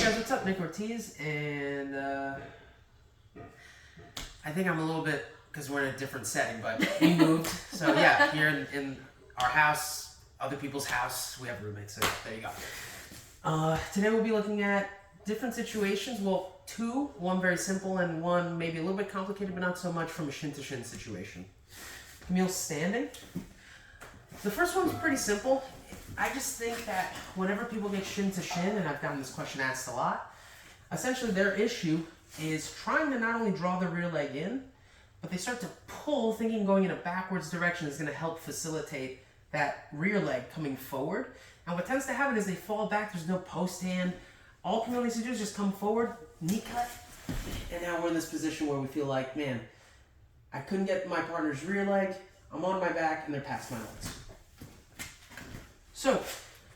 guys, what's up? Nick Ortiz, and I think I'm a little bit, because we're in a different setting, but we moved. So yeah, here in our house, other people's house, we have roommates, so there you go. Today we'll be looking at different situations, well, two, one very simple and one maybe a little bit complicated, but not so much, from a shin to shin situation. Camille's standing. The first one's pretty simple. I just think that whenever people get shin to shin, and I've gotten this question asked a lot, essentially their issue is trying to not only draw the rear leg in, but they start to pull, thinking going in a backwards direction is going to help facilitate that rear leg coming forward. And what tends to happen is they fall back, there's no post hand. All Camille needs to do is just come forward, knee cut, and now we're in this position where we feel like, man, I couldn't get my partner's rear leg, I'm on my back, and they're past my legs. So,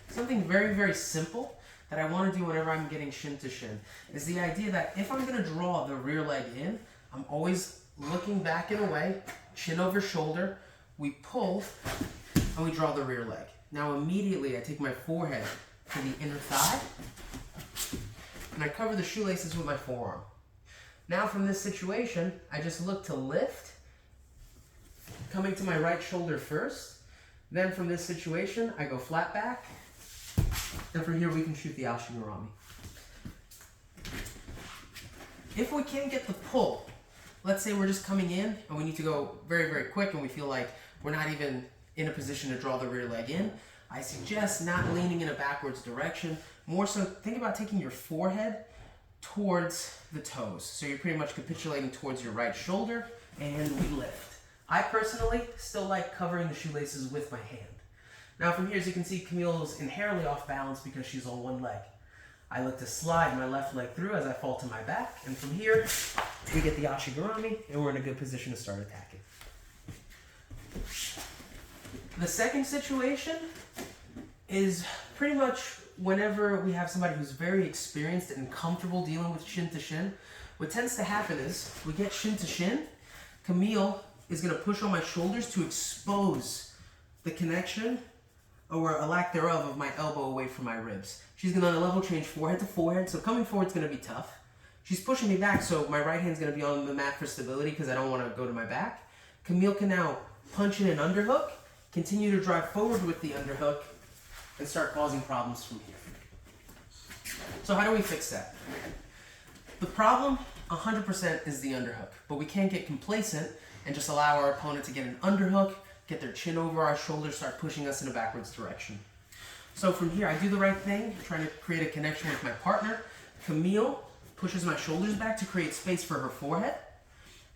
something very, very simple that I want to do whenever I'm getting shin to shin is the idea that if I'm going to draw the rear leg in, I'm always looking back and away, chin over shoulder, we pull, and we draw the rear leg. Now immediately I take my forehead to the inner thigh, and I cover the shoelaces with my forearm. Now from this situation, I just look to lift, coming to my right shoulder first. Then from this situation, I go flat back, and from here we can shoot the Al-Shigurami. If we can't get the pull, let's say we're just coming in and we need to go very, very quick and we feel like we're not even in a position to draw the rear leg in, I suggest not leaning in a backwards direction. More so, think about taking your forehead towards the toes. So you're pretty much capitulating towards your right shoulder, and we lift. I personally still like covering the shoelaces with my hand. Now from here, as you can see, Camille's inherently off balance because she's on one leg. I look to slide my left leg through as I fall to my back, and from here, we get the Ashigurami, and we're in a good position to start attacking. The second situation is pretty much whenever we have somebody who's very experienced and comfortable dealing with shin to shin. What tends to happen is we get shin to shin, Camille is going to push on my shoulders to expose the connection, or a lack thereof, of my elbow away from my ribs. She's going to level change forehead to forehead, so coming forward is going to be tough. She's pushing me back, so my right hand's going to be on the mat for stability because I don't want to go to my back. Camille can now punch in an underhook, continue to drive forward with the underhook, and start causing problems from here. So how do we fix that? The problem, 100%, is the underhook, but we can't get complacent and just allow our opponent to get an underhook, get their chin over our shoulders, start pushing us in a backwards direction. So from here, I do the right thing, trying to create a connection with my partner. Camille pushes my shoulders back to create space for her forehead.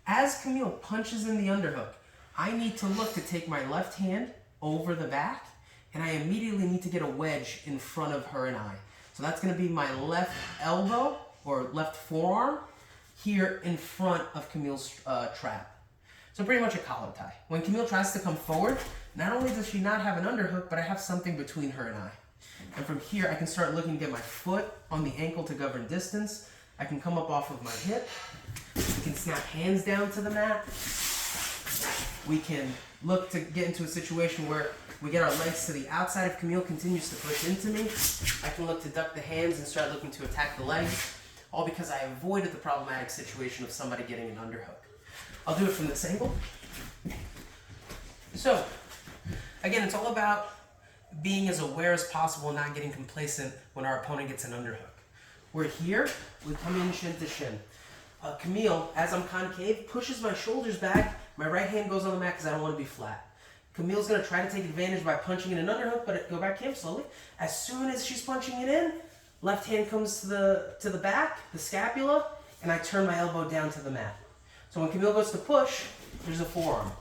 As Camille punches in the underhook, I need to look to take my left hand over the back, and I immediately need to get a wedge in front of her and I. So that's going to be my left elbow, or left forearm, here in front of Camille's trap. So pretty much a collar tie. When Camille tries to come forward, not only does she not have an underhook, but I have something between her and I. And from here, I can start looking to get my foot on the ankle to govern distance. I can come up off of my hip. We can snap hands down to the mat. We can look to get into a situation where we get our legs to the outside. If Camille continues to push into me, I can look to duck the hands and start looking to attack the legs, all because I avoided the problematic situation of somebody getting an underhook. I'll do it from this angle. So, again, it's all about being as aware as possible and not getting complacent when our opponent gets an underhook. We're here, we come in shin to shin. Camille, as I'm concave, pushes my shoulders back. My right hand goes on the mat because I don't want to be flat. Camille's going to try to take advantage by punching in an underhook, but go back, Cam, slowly. As soon as she's punching it in, left hand comes to the back, the scapula, and I turn my elbow down to the mat. So when Camille goes to push, there's a forearm.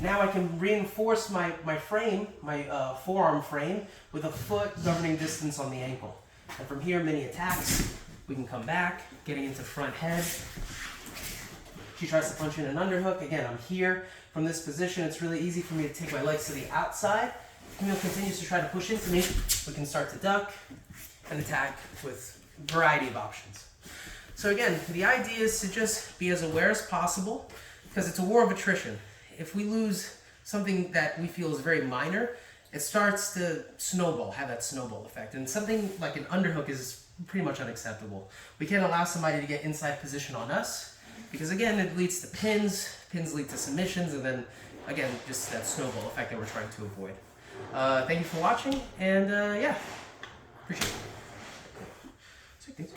Now I can reinforce my frame, my forearm frame, with a foot governing distance on the ankle. And from here, many attacks. We can come back, getting into front head. She tries to punch in an underhook. Again, I'm here. From this position, it's really easy for me to take my legs to the outside. Camille continues to try to push into me. We can start to duck and attack with a variety of options. So again, the idea is to just be as aware as possible, because it's a war of attrition. If we lose something that we feel is very minor, it starts to snowball, have that snowball effect. And something like an underhook is pretty much unacceptable. We can't allow somebody to get inside position on us because, again, it leads to pins. Pins lead to submissions, and then, again, just that snowball effect that we're trying to avoid. Thank you for watching, and yeah, appreciate it.